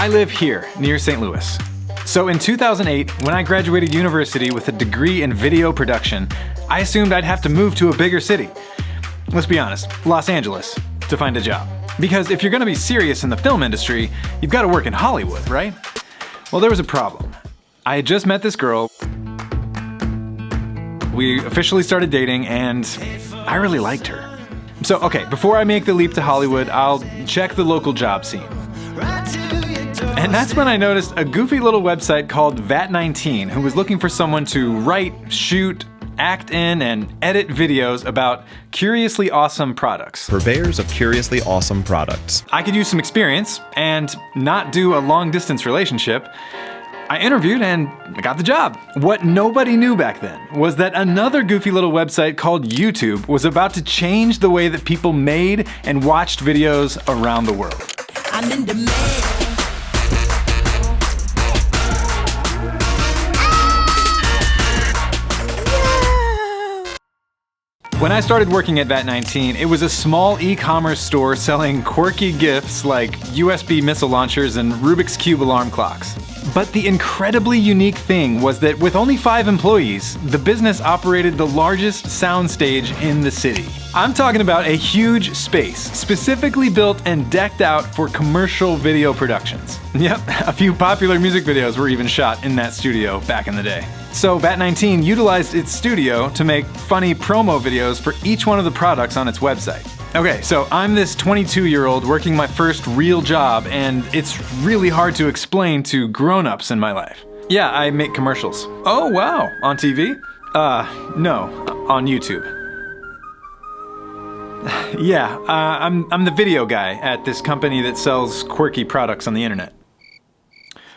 I live here, near St. Louis. So in 2008, when I graduated university with a degree in video production, I assumed I'd have to move to a bigger city. Let's be honest, Los Angeles, to find a job. Because if you're gonna be serious in the film industry, you've gotta work in Hollywood, right? Well, there was a problem. I had just met this girl. We officially started dating, and I really liked her. So, okay, before I make the leap to Hollywood, I'll check the local job scene. And that's when I noticed a goofy little website called VAT19, who was looking for someone to write, shoot, act in, and edit videos about curiously awesome products. Purveyors of curiously awesome products. I could use some experience and not do a long-distance relationship. I interviewed and I got the job. What nobody knew back then was that another goofy little website called YouTube was about to change the way that people made and watched videos around the world. I'm in demand. When I started working at VAT19, it was a small e-commerce store selling quirky gifts like USB missile launchers and Rubik's Cube alarm clocks. But the incredibly unique thing was that with only 5 employees, the business operated the largest soundstage in the city. I'm talking about a huge space, specifically built and decked out for commercial video productions. Yep, a few popular music videos were even shot in that studio back in the day. So VAT19 utilized its studio to make funny promo videos for each one of the products on its website. Okay, so I'm this 22-year-old working my first real job, and it's really hard to explain to grown-ups in my life. Yeah, I make commercials. Oh wow, on TV? No, on YouTube. Yeah, I'm the video guy at this company that sells quirky products on the internet.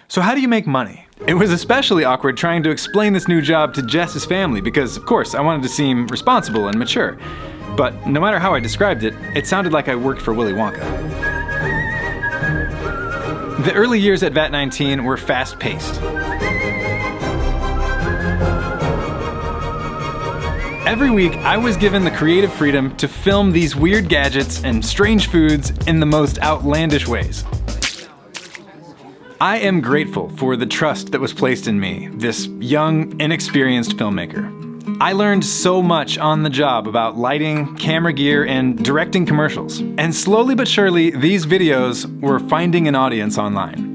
So how do you make money? It was especially awkward trying to explain this new job to Jess's family because, of course, I wanted to seem responsible and mature. But no matter how I described it, it sounded like I worked for Willy Wonka. The early years at VAT19 were fast-paced. Every week, I was given the creative freedom to film these weird gadgets and strange foods in the most outlandish ways. I am grateful for the trust that was placed in me, this young, inexperienced filmmaker. I learned so much on the job about lighting, camera gear, and directing commercials. And slowly but surely, these videos were finding an audience online.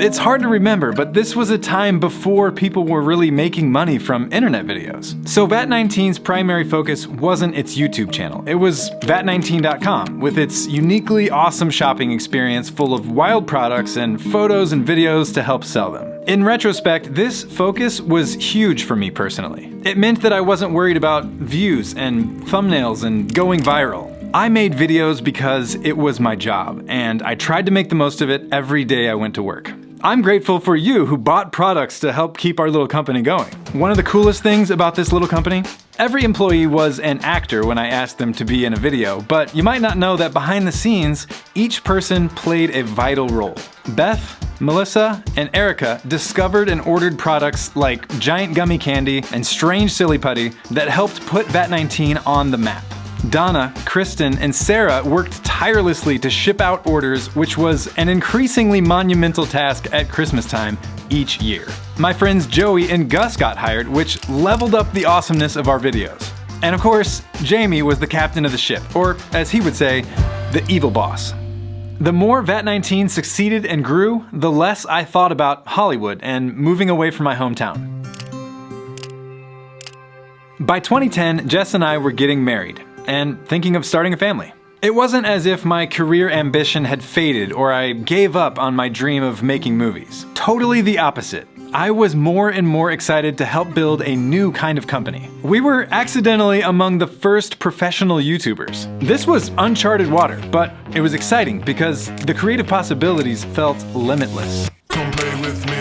It's hard to remember, but this was a time before people were really making money from internet videos. So VAT19's primary focus wasn't its YouTube channel. It was VAT19.com, with its uniquely awesome shopping experience full of wild products and photos and videos to help sell them. In retrospect, this focus was huge for me personally. It meant that I wasn't worried about views and thumbnails and going viral. I made videos because it was my job, and I tried to make the most of it every day I went to work. I'm grateful for you who bought products to help keep our little company going. One of the coolest things about this little company? Every employee was an actor when I asked them to be in a video, but you might not know that behind the scenes, each person played a vital role. Beth, Melissa, and Erica discovered and ordered products like giant gummy candy and strange silly putty that helped put VAT19 on the map. Donna, Kristen, and Sarah worked tirelessly to ship out orders, which was an increasingly monumental task at Christmas time each year. My friends Joey and Gus got hired, which leveled up the awesomeness of our videos. And of course, Jamie was the captain of the ship, or as he would say, the evil boss. The more VAT19 succeeded and grew, the less I thought about Hollywood and moving away from my hometown. By 2010, Jess and I were getting married and thinking of starting a family. It wasn't as if my career ambition had faded or I gave up on my dream of making movies. Totally the opposite. I was more and more excited to help build a new kind of company. We were accidentally among the first professional YouTubers. This was uncharted water, but it was exciting because the creative possibilities felt limitless. Come play with me.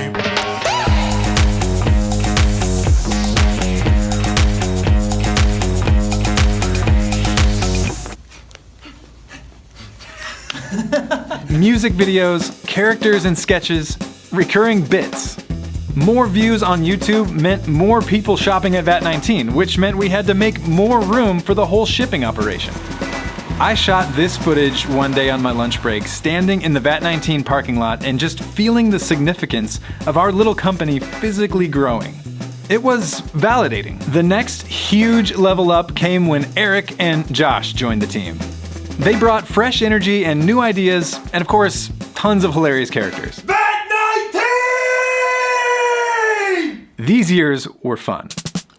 Music videos, characters and sketches, recurring bits. More views on YouTube meant more people shopping at VAT19, which meant we had to make more room for the whole shipping operation. I shot this footage one day on my lunch break, standing in the VAT19 parking lot and just feeling the significance of our little company physically growing. It was validating. The next huge level up came when Eric and Josh joined the team. They brought fresh energy and new ideas, and of course, tons of hilarious characters. VAT19! These years were fun.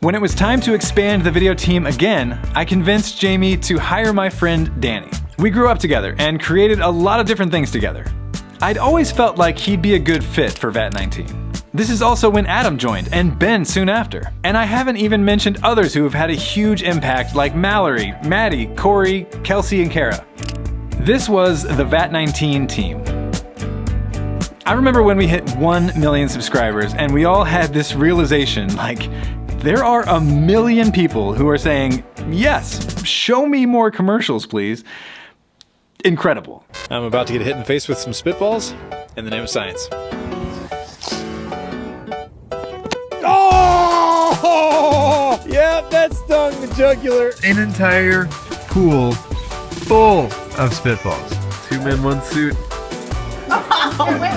When it was time to expand the video team again, I convinced Jamie to hire my friend Danny. We grew up together and created a lot of different things together. I'd always felt like he'd be a good fit for VAT19. This is also when Adam joined, and Ben soon after. And I haven't even mentioned others who have had a huge impact like Mallory, Maddie, Corey, Kelsey, and Kara. This was the VAT19 team. I remember when we hit 1 million subscribers and we all had this realization, like, there are 1 million people who are saying, yes, show me more commercials, please. Incredible. I'm about to get hit in the face with some Spitballs in the name of science. Oh! Yep, that stung the jugular. An entire pool full of Spitballs. 2 men, 1 suit. Wait.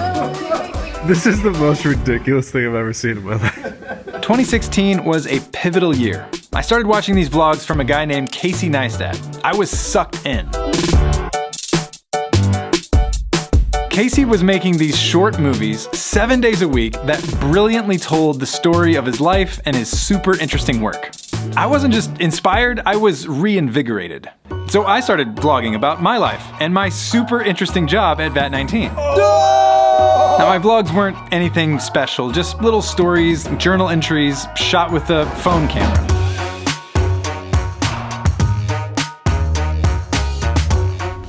This is the most ridiculous thing I've ever seen in my life. 2016 was a pivotal year. I started watching these vlogs from a guy named Casey Neistat. I was sucked in. Casey was making these short movies 7 days a week that brilliantly told the story of his life and his super interesting work. I wasn't just inspired, I was reinvigorated. So I started vlogging about my life and my super interesting job at VAT19. Now, my vlogs weren't anything special, just little stories, journal entries, shot with a phone camera.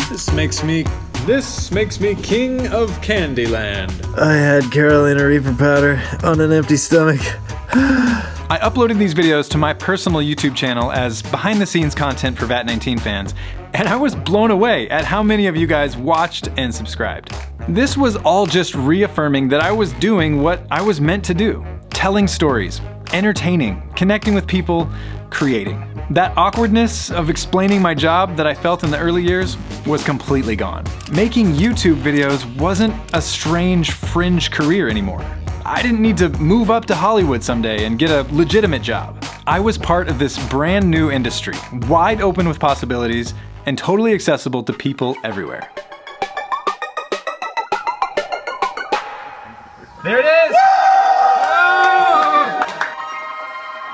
This makes me king of Candyland. I had Carolina Reaper powder on an empty stomach. I uploaded these videos to my personal YouTube channel as behind-the-scenes content for VAT19 fans, and I was blown away at how many of you guys watched and subscribed. This was all just reaffirming that I was doing what I was meant to do. Telling stories, entertaining, connecting with people, creating. That awkwardness of explaining my job that I felt in the early years was completely gone. Making YouTube videos wasn't a strange fringe career anymore. I didn't need to move up to Hollywood someday and get a legitimate job. I was part of this brand new industry, wide open with possibilities and totally accessible to people everywhere. There it is!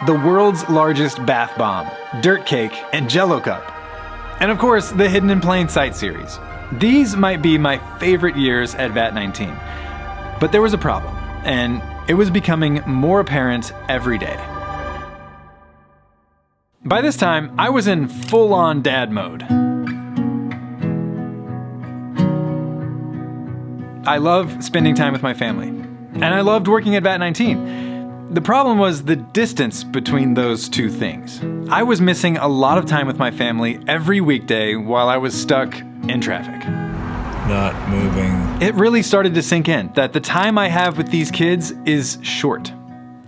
The world's largest bath bomb, dirt cake, and Jell-O cup. And of course, the Hidden in Plain Sight series. These might be my favorite years at VAT19. But there was a problem, and it was becoming more apparent every day. By this time, I was in full-on dad mode. I love spending time with my family, and I loved working at VAT19. The problem was the distance between those two things. I was missing a lot of time with my family every weekday while I was stuck in traffic. Not moving. It really started to sink in that the time I have with these kids is short.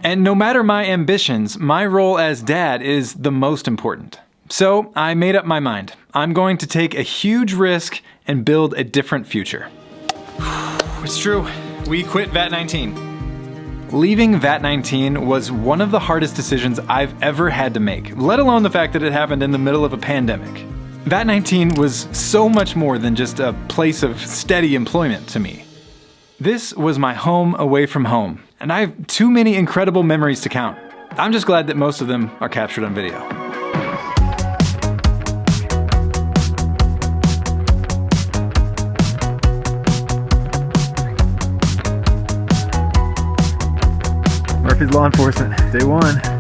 And no matter my ambitions, my role as dad is the most important. So I made up my mind. I'm going to take a huge risk and build a different future. It's true. We quit VAT19. Leaving VAT19 was one of the hardest decisions I've ever had to make, let alone the fact that it happened in the middle of a pandemic. VAT19 was so much more than just a place of steady employment to me. This was my home away from home, and I have too many incredible memories to count. I'm just glad that most of them are captured on video. Murphy's Law Enforcement, day 1.